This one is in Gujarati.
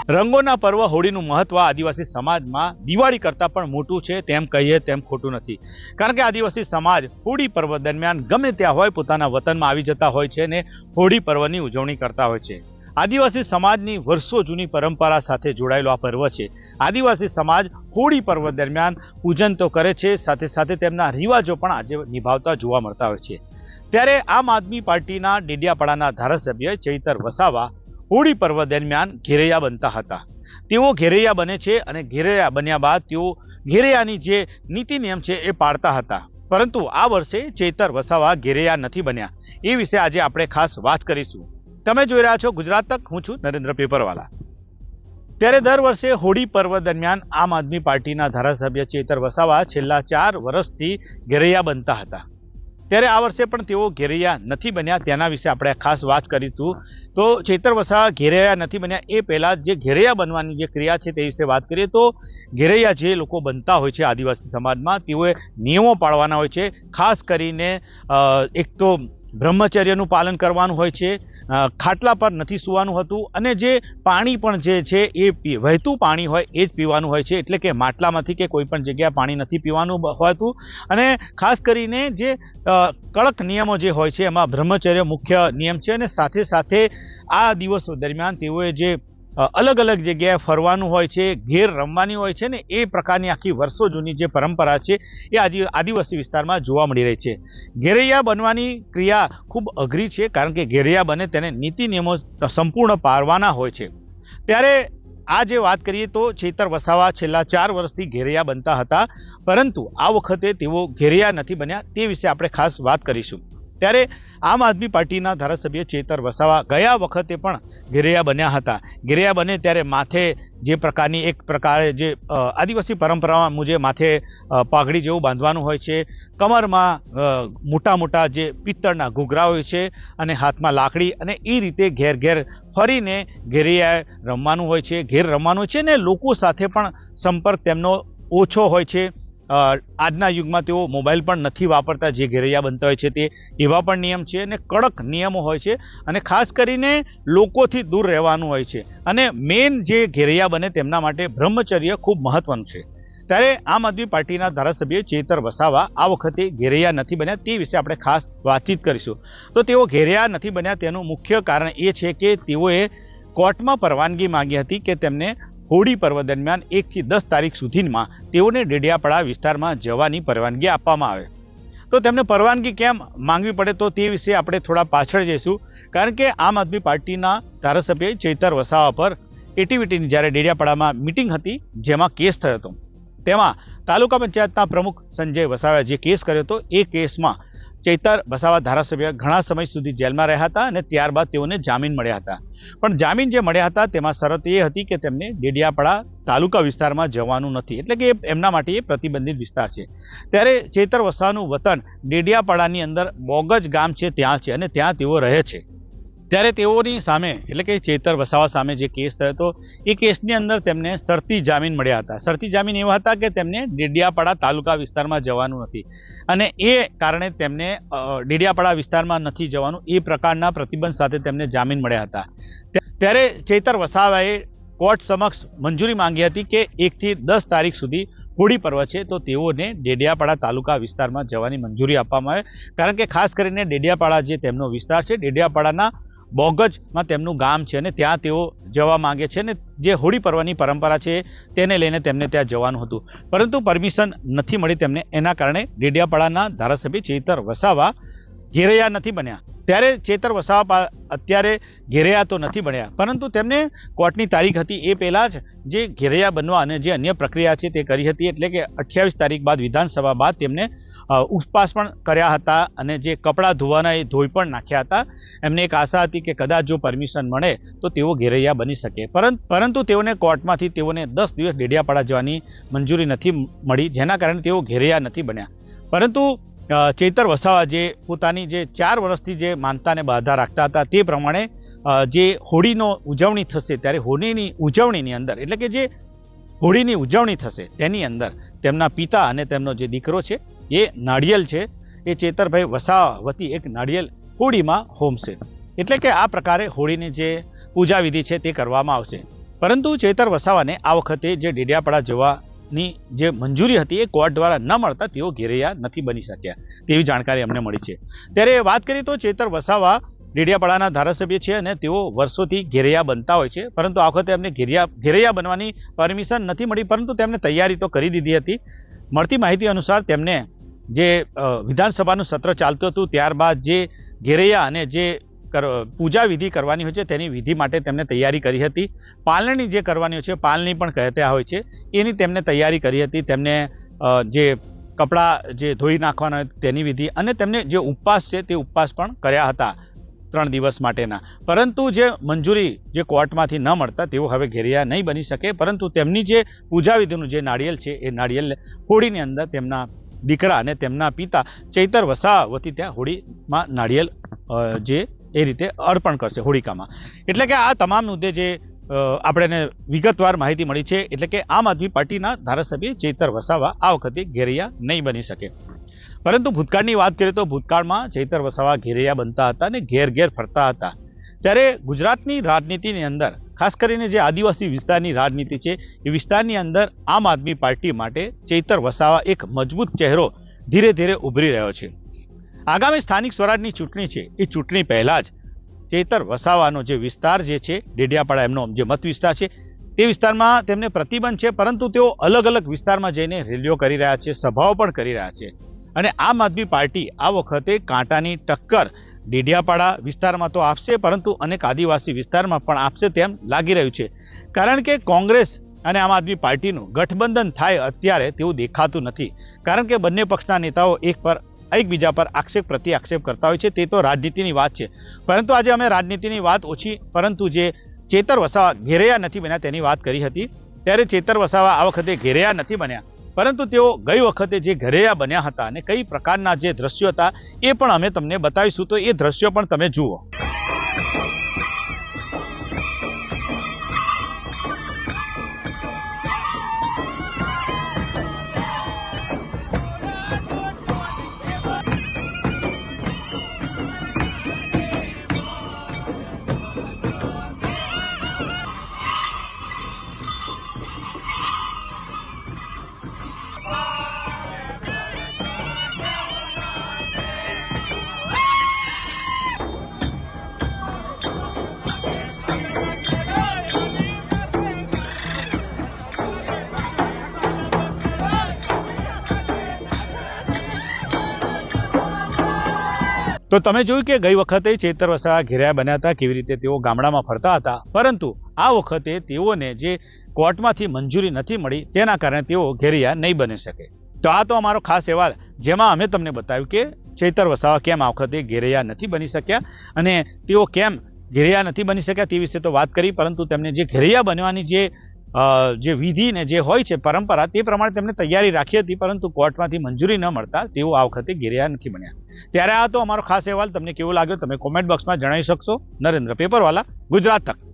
રંગોના પર્વ હોળીનું મહત્વ આદિવાસી સમાજમાં દિવાળી કરતાં પણ મોટું છે તેમ કહીએ તેમ ખોટું નથી, કારણ કે આદિવાસી સમાજ હોળી પર્વ દરમિયાન ગમે ત્યાં હોય પોતાના વતનમાં આવી જતા હોય છે અને હોળી પર્વની ઉજવણી કરતા હોય છે. આદિવાસી સમાજની વર્ષો જૂની પરંપરા સાથે જોડાયેલો આ પર્વ છે. આદિવાસી સમાજ હોળી પર્વ દરમિયાન પૂજન તો કરે છે, સાથે સાથે તેમના રિવાજો પણ આજે નિભાવતા જોવા મળતા હોય છે. ત્યારે આમ આદમી પાર્ટીના ડેડિયાપાડાના ધારાસભ્ય ચૈતર વસાવા હોળી પર્વ દરમિયાન ઘેરૈયા બનતા હતા. તેઓ ઘેરૈયા બને છે અને ઘેરૈયા બન્યા બાદ તેઓ ઘેરૈયાની જે નીતિ નિયમ છે એ પાળતા હતા. પરંતુ આ વર્ષે ચૈતર વસાવા ઘેરૈયા નથી બન્યા. એ વિશે આજે આપણે ખાસ વાત કરીશું. તમે જોઈ રહ્યા છો ગુજરાત તક, હું છું નરેન્દ્ર પેપરવાલા. ત્યારે દર વર્ષે હોળી પર્વ દરમિયાન આમ આદમી પાર્ટીના ધારાસભ્ય ચૈતર વસાવા છેલ્લા 4 વર્ષથી ઘેરૈયા બનતા હતા. ત્યારે આ વર્ષે પણ તેઓ ઘેરૈયા નથી બન્યા. તેના વિશે આપણે ખાસ વાત કરીશું. તો ચૈતર વસાવા ઘેરૈયા નથી બન્યા એ પહેલાં જે ઘેરૈયા બનવાની જે ક્રિયા છે તે વિશે વાત કરીએ તો ઘેરૈયા જે લોકો બનતા હોય છે આદિવાસી સમાજમાં, તેઓએ નિયમો પાળવાના હોય છે. ખાસ કરીને એક તો બ્રહ્મચર્યનું પાલન કરવાનું હોય છે, ખાટલા પર નથી સૂવાનું હતું અને જે પાણી પણ જે છે એ વહેતું પાણી હોય એ જ પીવાનું હોય છે. એટલે કે માટલામાંથી કે કોઈ પણ જગ્યાએ પાણી નથી પીવાનું હોતું. અને ખાસ કરીને જે કડક નિયમો જે હોય છે એમાં બ્રહ્મચર્ય મુખ્ય નિયમ છે. અને સાથે સાથે આ દિવસો દરમિયાન તેઓએ જે અલગ અલગ જગ્યાએ ફરવાનું હોય છે, ઘેર રમવાની હોય છે ને એ પ્રકારની આખી વર્ષો જૂની જે પરંપરા છે એ આદિવાસી વિસ્તારમાં જોવા મળી રહી છે. ઘેરૈયા બનવાની ક્રિયા ખૂબ અઘરી છે, કારણ કે ઘેરૈયા બને તેને નીતિ નિયમો સંપૂર્ણ પાળવાના હોય છે. ત્યારે આ જે વાત કરીએ તો ચૈતર વસાવા છેલ્લા 4 વર્ષથી ઘેરૈયા બનતા હતા, પરંતુ આ વખતે તેઓ ઘેરૈયા નથી બન્યા. તે વિશે આપણે ખાસ વાત કરીશું. ત્યારે આમ આદમી પાર્ટીના ધારાસભ્ય ચૈતર વસાવા ગયા વખતે પણ ઘેરૈયા બન્યા હતા. ઘેરૈયા બને ત્યારે માથે જે પ્રકારની એક પ્રકારે જે આદિવાસી પરંપરામાં મુજબ માથે પાઘડી જેવું બાંધવાનું હોય છે, કમરમાં મોટા મોટા જે પિત્તળના ઘૂઘરા હોય છે અને હાથમાં લાકડી, અને એ રીતે ઘેર ઘેર ફરીને ઘેરૈયા રમવાનું હોય છે, ઘેર રમવાનું હોય છે. અને લોકો સાથે પણ સંપર્ક તેમનો ઓછો હોય છે. આજના યુગમાં તેઓ મોબાઈલ પણ નથી વાપરતા. જે ઘેરૈયા બનતા હોય છે તે એવા પણ નિયમ છે અને કડક નિયમો હોય છે. અને ખાસ કરીને લોકોથી દૂર રહેવાનું હોય છે. અને મેઇન જે ઘેરૈયા બને તેમના માટે બ્રહ્મચર્ય ખૂબ મહત્વનું છે. ત્યારે આમ આદમી પાર્ટીના ધારાસભ્ય ચૈતર વસાવા આ વખતે ઘેરૈયા નથી બન્યા. તે વિશે આપણે ખાસ વાતચીત કરીશું. તો તેઓ ઘેરૈયા નથી બન્યા તેનું મુખ્ય કારણ એ છે કે તેઓએ કોર્ટમાં પરવાનગી માંગી હતી કે તેમને હોળી પર્વ દરમિયાન 1 થી 10 તારીખ સુધીમાં તેઓને ડેડિયાપાડા વિસ્તારમાં જવાની પરવાનગી આપવામાં આવે. તો તેમને પરવાનગી કેમ માંગવી પડે તો તે વિશે આપણે થોડા પાછળ જઈશું. કારણ કે આમ આદમી પાર્ટીના ધારાસભ્ય ચૈતર વસાવા પર એટીવીટીની જ્યારે ડેડિયાપાડામાં મિટિંગ હતી જેમાં કેસ થયો હતો, તેમાં તાલુકા પંચાયતના પ્રમુખ સંજય વસાવાએ જે કેસ કર્યો હતો એ કેસમાં ચૈતર વસાવા ધારાસભ્ય ઘણા સમય સુધી જેલમાં રહ્યા હતા અને ત્યારબાદ તેઓને જામીન મળ્યા હતા. પણ જામીન જે મળ્યા હતા તેમાં શરત એ હતી કે તેમને ડેડિયાપાડા તાલુકા વિસ્તારમાં જવાનું નથી, એટલે કે એમના માટે એ પ્રતિબંધિત વિસ્તાર છે. ત્યારે ચૈતર વસાવાનું વતન ડેડિયાપાડાની અંદર બોગજ ગામ છે ત્યાં છે અને ત્યાં તેઓ રહે છે. ત્યારે તેઓની સામે એટલે કે ચૈતર વસાવા સામે જે કેસ થયો હતો એ કેસની અંદર તેમને શરતી જામીન મળ્યા હતા. શરતી જામીન એવા હતા કે તેમને ડેડિયાપાડા તાલુકા વિસ્તારમાં જવાનું નથી અને એ કારણે તેમને ડેડિયાપાડા વિસ્તારમાં નથી જવાનું એ પ્રકારના પ્રતિબંધ સાથે તેમને જામીન મળ્યા હતા. ત્યારે ચૈતર વસાવાએ કોર્ટ સમક્ષ મંજૂરી માંગી હતી કે 1 થી 10 તારીખ સુધી હોળી પર્વ છે તો તેઓને ડેડિયાપાડા તાલુકા વિસ્તારમાં જવાની મંજૂરી આપવામાં આવે. કારણ કે ખાસ કરીને ડેડિયાપાડા જે તેમનો વિસ્તાર છે, ડેડિયાપાડાના બોગજમાં તેમનું ગામ છે અને ત્યાં તેઓ જવા માંગે છે અને જે હોળી પર્વની પરંપરા છે તેને લઈને તેમને ત્યાં જવાનું હતું, પરંતુ પરમિશન નથી મળી તેમને. એના કારણે ડેડિયાપાડાના ધારાસભ્ય ચૈતર વસાવા ઘેરૈયા નથી બન્યા. ત્યારે ચૈતર વસાવા અત્યારે ઘેરૈયા તો નથી બન્યા, પરંતુ તેમને કોર્ટની તારીખ હતી એ પહેલાં જ જે ઘેરૈયા બનવા અને જે અન્ય પ્રક્રિયા છે તે કરી હતી. એટલે કે 28 તારીખ બાદ વિધાનસભા બાદ તેમને ઉપવાસ પણ કર્યા હતા અને જે કપડાં ધોવાના એ ધોઈ પણ નાખ્યા હતા. એમને એક આશા હતી કે કદાચ જો પરમિશન મળે તો તેઓ ઘેરૈયા બની શકે, પરંતુ તેઓને કોર્ટમાંથી તેઓને 10 દિવસ ડેડિયાપાડા જવાની મંજૂરી નથી મળી, જેના કારણે તેઓ ઘેરૈયા નથી બન્યા. પરંતુ ચૈતર વસાવા જે પોતાની જે 4 વર્ષથી જે માનતાને બાધા રાખતા હતા તે પ્રમાણે જે હોળીનો ઉજવણી થશે ત્યારે હોળીની ઉજવણીની અંદર એટલે કે જે હોળીની ઉજવણી થશે તેની અંદર તેમના પિતા અને તેમનો જે દીકરો છે એ નાળિયેર છે એ ચૈતરભાઈ વસાવા વતી એક નાળિયેર હોળીમાં હોમશે. એટલે કે આ પ્રકારે હોળીની જે પૂજા વિધિ છે તે કરવામાં આવશે. પરંતુ ચેતર વસાવાને આ વખતે જે ડેડિયાપાડા જવાની જે મંજૂરી હતી એ કોર્ટ દ્વારા ન મળતા તેઓ ઘેરૈયા નથી બની શક્યા તેવી જાણકારી અમને મળી છે। ત્યારે વાત કરીએ તો ચેતર વસાવા ડેડિયાપાડાના ધારાસભ્ય છે અને તેઓ વર્ષોથી ઘેરૈયા બનતા હોય છે, પરંતુ આ વખતે એમને ઘેરૈયા બનવાની પરમિશન નથી મળી, પરંતુ તેમને તૈયારી તો કરી દીધી હતી। મળતી માહિતી અનુસાર તેમને જે વિધાનસભાનું સત્ર ચાલતું હતું ત્યારબાદ જે ઘેરૈયા અને જે પૂજા વિધિ કરવાની હોય છે તેની વિધિ માટે તેમને તૈયારી કરી હતી। પાલણી જે કરવાની હોય છે, પાલણી પણ કહેતા હોય છે, એની તેમને તૈયારી કરી હતી। તેમને જે કપડાં જે ધોઈ નાખવાના હોય તેની વિધિ અને તેમને જે ઉપવાસ છે તે ઉપવાસ પણ કર્યા હતા 3 દિવસ માટેના, પરંતુ જે મંજૂરી જે કોર્ટમાંથી ન મળતા તેઓ હવે ઘેરૈયા નહીં બની શકે, પરંતુ તેમની જે પૂજા વિધિનું જે નાળિયેર છે એ નાળિયેર હોળીની અંદર તેમના દીકરા અને તેમના પિતા ચેતર વસાવા વતી ત્યાં હોળીમાં નાળિયેર જે એ રીતે અર્પણ કરશે હોળિકામાં। એટલે કે આ તમામ મુદ્દે જે આપણે વિગતવાર માહિતી મળી છે, એટલે કે આમ આદમી પાર્ટીના ધારાસભ્ય ચેતર વસાવા આ વખતે ઘેરૈયા નહીં બની શકે। પરંતુ ભૂતકાળની વાત કરીએ તો ભૂતકાળમાં ચેતર વસાવા ઘેરૈયા બનતા હતા અને ઘેર ઘેર ફરતા હતા। ત્યારે ગુજરાતની રાજનીતિની અંદર ખાસ કરીને જે આદિવાસી વિસ્તારની રાજનીતિ છે એ વિસ્તારની અંદર આમ આદમી પાર્ટી માટે ચેતર વસાવા એક મજબૂત ચહેરો ધીરે ધીરે ઉભરી રહ્યો છે। આગામી સ્થાનિક સ્વરાજની ચૂંટણી છે એ ચૂંટણી પહેલાં જ ચેતર વસાવાનો જે વિસ્તાર જે છે ડેડિયાપાડા એમનો જે મત વિસ્તાર છે તે વિસ્તારમાં તેમને પ્રતિબંધ છે, પરંતુ તેઓ અલગ અલગ વિસ્તારમાં જઈને રેલીઓ કરી રહ્યા છે, સભાઓ પણ કરી રહ્યા છે। અને આમ આદમી પાર્ટી આ વખતે કાંટાની ટક્કર ડેડિયાપાડા વિસ્તારમાં તો આપશે, પરંતુ અનેક આદિવાસી વિસ્તારમાં પણ આપશે તેમ લાગી રહ્યું છે, કારણ કે કોંગ્રેસ અને આમ આદમી પાર્ટીનું ગઠબંધન થાય અત્યારે તેવું દેખાતું નથી, કારણ કે બંને પક્ષના નેતાઓ એકબીજા પર આક્ષેપ પ્રતિ આક્ષેપ કરતા હોય છે। તે તો રાજનીતિની વાત છે, પરંતુ આજે અમે રાજનીતિની વાત ઓછી, પરંતુ જે ચેતર વસાવા ઘેરૈયા નથી બન્યા તેની વાત કરી હતી। ત્યારે ચેતર વસાવા આ વખતે ઘેરૈયા નથી બન્યા, પરંતુ તેઓ ગઈ વખતે જે ઘેરૈયા બન્યા હતા અને કઈ પ્રકારના જે દ્રશ્યો હતા એ પણ અમે તમને બતાવીશું, તો એ દ્રશ્યો પણ તમે જુઓ। તો તમે જોયું કે ગઈ વખતે ચેતર વસાવા ઘેરૈયા બન્યા હતા, કેવી રીતે તેઓ ગામડામાં ફરતા હતા, પરંતુ આ વખતે તેઓને જે કોર્ટમાંથી મંજૂરી નથી મળી તેના કારણે તેઓ ઘેરૈયા નહીં બની શકે। તો આ તો અમારો ખાસ અહેવાલ, જેમાં અમે તમને બતાવ્યું કે ચેતર વસાવા કેમ આ વખતે ઘેરૈયા નથી બની શક્યા અને તેઓ કેમ ઘેરૈયા નથી બની શક્યા તે વિશે તો વાત કરી, પરંતુ તેમને જે ઘેરૈયા બનવાની જે વિધિ ને જે હોય છે પરંપરા તે પ્રમાણે તેમને તૈયારી રાખી હતી, પરંતુ કોર્ટમાંથી મંજૂરી ન મળતા તેઓ આ વખતે ઘેરૈયા નથી બન્યા। ત્યારે આ તો અમારો ખાસ અહેવાલ, તમને કેવો લાગ્યો તમે કોમેન્ટ બોક્સમાં જણાવી શકશો। નરેન્દ્ર પેપરવાલા, ગુજરાત તક।